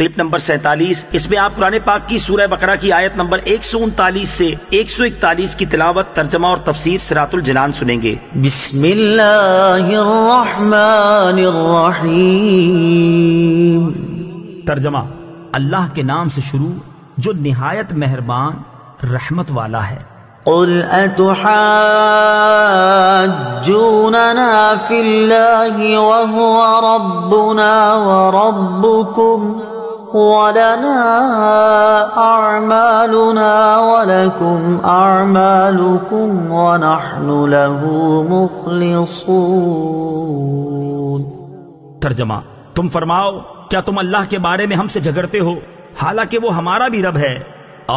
Clip number 47، اس میں آپ قرآن پاک کی سورہ بقرہ کی آیت نمبر 139 سے 141 کی تلاوت، ترجمہ اور تفسیر صراط الجنان سنیں گے۔ بسم اللہ الرحمن الرحیم۔ ترجمہ، اللہ کے نام سے شروع جو نہایت مہربان رحمت والا ہے۔ قل اتحاجوننا فی اللہ وهو ربنا وربکم ولنا اعمالنا ولکم اعمالکم ونحن له مخلصون۔ ترجمہ، تم فرماؤ کیا تم اللہ کے بارے میں ہم سے جھگڑتے ہو حالانکہ وہ ہمارا بھی رب ہے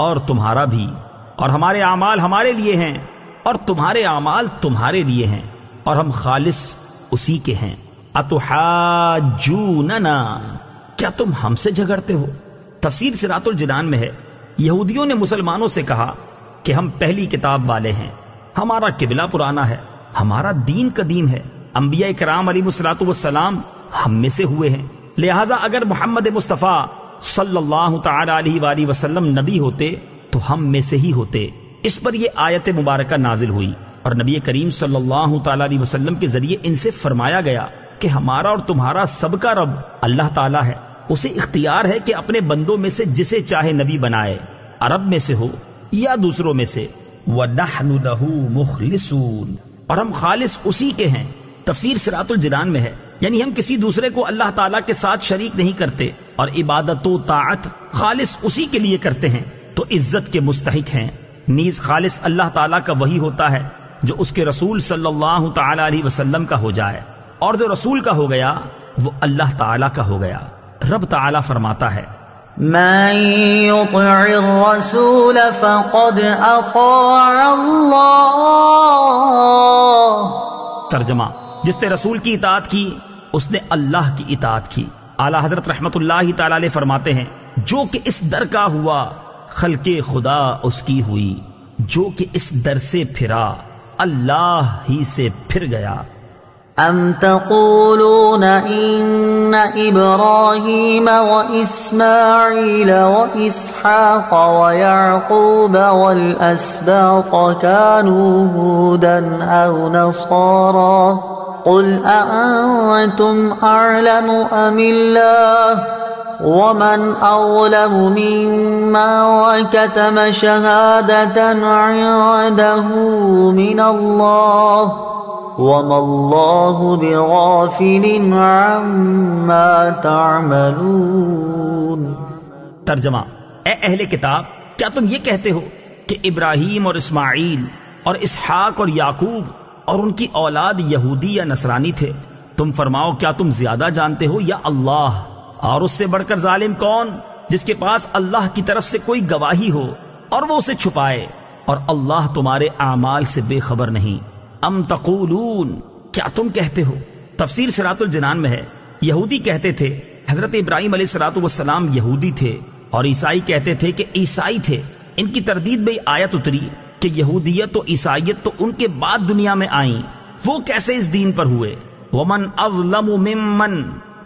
اور تمہارا بھی، اور ہمارے اعمال ہمارے لیے ہیں اور تمہارے اعمال تمہارے لیے ہیں اور ہم خالص اسی کے ہیں۔ اتحاجوننا، کیا تم ہم سے جھگڑتے ہو؟ تفسیر صراط الجنان میں ہے، یہودیوں نے مسلمانوں سے کہا کہ ہم پہلی کتاب والے ہیں، ہمارا قبلہ پرانا ہے، ہمارا دین قدیم ہے، انبیاء کرام علیہ السلام ہم میں سے ہوئے ہیں، لہٰذا اگر محمد مصطفیٰ صلی اللہ تعالی علیہ وآلہ وسلم نبی ہوتے تو ہم میں سے ہی ہوتے۔ اس پر یہ آیت مبارکہ نازل ہوئی اور نبی کریم صلی اللہ تعالی علیہ وسلم کے ذریعے ان سے فرمایا گیا کہ ہمارا اور تمہارا سب کا رب اللہ تعالی ہے، اسے اختیار ہے کہ اپنے بندوں میں سے جسے چاہے نبی بنائے، عرب میں سے ہو یا دوسروں میں سے۔ وَنَحْنُ لَهُ مُخْلِصُونَ، اور ہم خالص اسی کے ہیں۔ تفسیر صراط الجنان میں ہے، یعنی ہم کسی دوسرے کو اللہ تعالیٰ کے ساتھ شریک نہیں کرتے اور عبادت و طاعت خالص اسی کے لیے کرتے ہیں تو عزت کے مستحق ہیں۔ نیز خالص اللہ تعالیٰ کا وہی ہوتا ہے جو اس کے رسول صلی اللہ تعالی علیہ وسلم کا ہو جائے، اور جو رسول کا ہو گیا وہ اللہ تعالیٰ کا ہو گیا۔ رب تعالیٰ فرماتا ہے، من يطع الرسول فقد اطاع اللہ۔ ترجمہ، جس نے رسول کی اطاعت کی اس نے اللہ کی اطاعت کی۔ اعلیٰ حضرت رحمت اللہ تعالی علیہ فرماتے ہیں، جو کہ اس در کا ہوا خلق خدا اس کی ہوئی، جو کہ اس در سے پھرا اللہ ہی سے پھر گیا۔ ام تقولون ان ابراہیم واسماعیل واسحاق ویعقوب والاسباط كانوا هودا او نصارا قل اانتم اعلم ام اللہ ومن اظلم ممن كتم شهادة عنده من اللہ وما اللہ بغافل عما تعملون۔ ترجمہ، اے اہل کتاب، کیا تم یہ کہتے ہو کہ ابراہیم اور اسماعیل اور اسحاق اور یعقوب اور ان کی اولاد یہودی یا نصرانی تھے؟ تم فرماؤ کیا تم زیادہ جانتے ہو یا اللہ؟ اور اس سے بڑھ کر ظالم کون جس کے پاس اللہ کی طرف سے کوئی گواہی ہو اور وہ اسے چھپائے، اور اللہ تمہارے اعمال سے بے خبر نہیں۔ ام تقولون، کیا تم کہتے ہو؟ تفسیر صراط الجنان میں ہے، یہودی کہتے تھے حضرت ابراہیم علیہ السلام یہودی تھے اور عیسائی کہتے تھے کہ عیسائی تھے۔ ان کی تردید میں آیت اتری کہ یہودیت و عیسائیت تو ان کے بعد دنیا میں آئیں، وہ کیسے اس دین پر ہوئے؟ ومن اظلم ممن،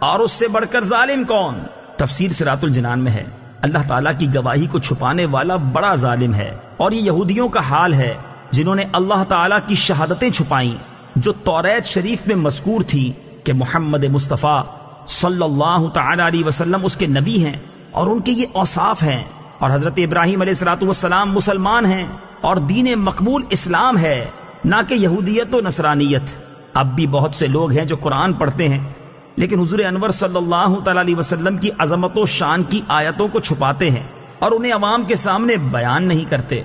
اور اس سے بڑھ کر ظالم کون؟ تفسیر صراط الجنان میں ہے، اللہ تعالیٰ کی گواہی کو چھپانے والا بڑا ظالم ہے، اور یہ یہودیوں کا حال ہے جنہوں نے اللہ تعالیٰ کی شہادتیں چھپائیں جو توریت شریف میں مذکور تھی کہ محمد مصطفیٰ صلی اللہ تعالی علیہ وسلم اس کے نبی ہیں اور ان کے یہ اوصاف ہیں، اور حضرت ابراہیم علیہ السلام مسلمان ہیں اور دین مقبول اسلام ہے، نہ کہ یہودیت و نصرانیت۔ اب بھی بہت سے لوگ ہیں جو قرآن پڑھتے ہیں لیکن حضور انور صلی اللہ تعالی علیہ وسلم کی عظمت و شان کی آیتوں کو چھپاتے ہیں اور انہیں عوام کے سامنے بیان نہیں کرتے۔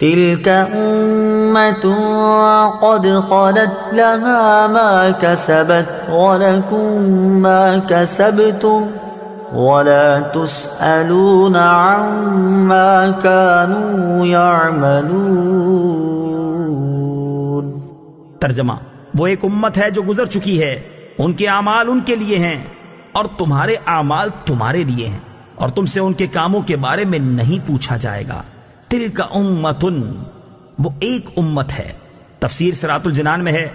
تلك أمة قد خلت لها ما كسبت ولكم ما كسبتم ولا تسألون عما كانوا يعملون۔ ترجمہ، وہ ایک امت ہے جو گزر چکی ہے، ان کے اعمال ان کے لیے ہیں اور تمہارے اعمال تمہارے لیے ہیں، اور تم سے ان کے کاموں کے بارے میں نہیں پوچھا جائے گا۔ تلک امتن، وہ ایک امت ہے۔ تفسیر صراط الجنان میں ہے،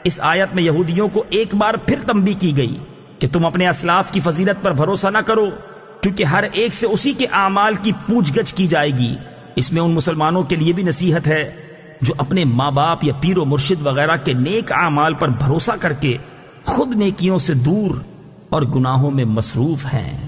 اس آیت میں یہودیوں کو ایک بار پھر تنبیہ کی گئی کہ تم اپنے اسلاف کی فضیلت پر بھروسہ نہ کرو کیونکہ ہر ایک سے اسی کے اعمال کی پوچھ گچھ کی جائے گی۔ اس میں ان مسلمانوں کے لیے بھی نصیحت ہے جو اپنے ماں باپ یا پیر و مرشد وغیرہ کے نیک اعمال پر بھروسہ کر کے خود نیکیوں سے دور اور گناہوں میں مصروف ہیں۔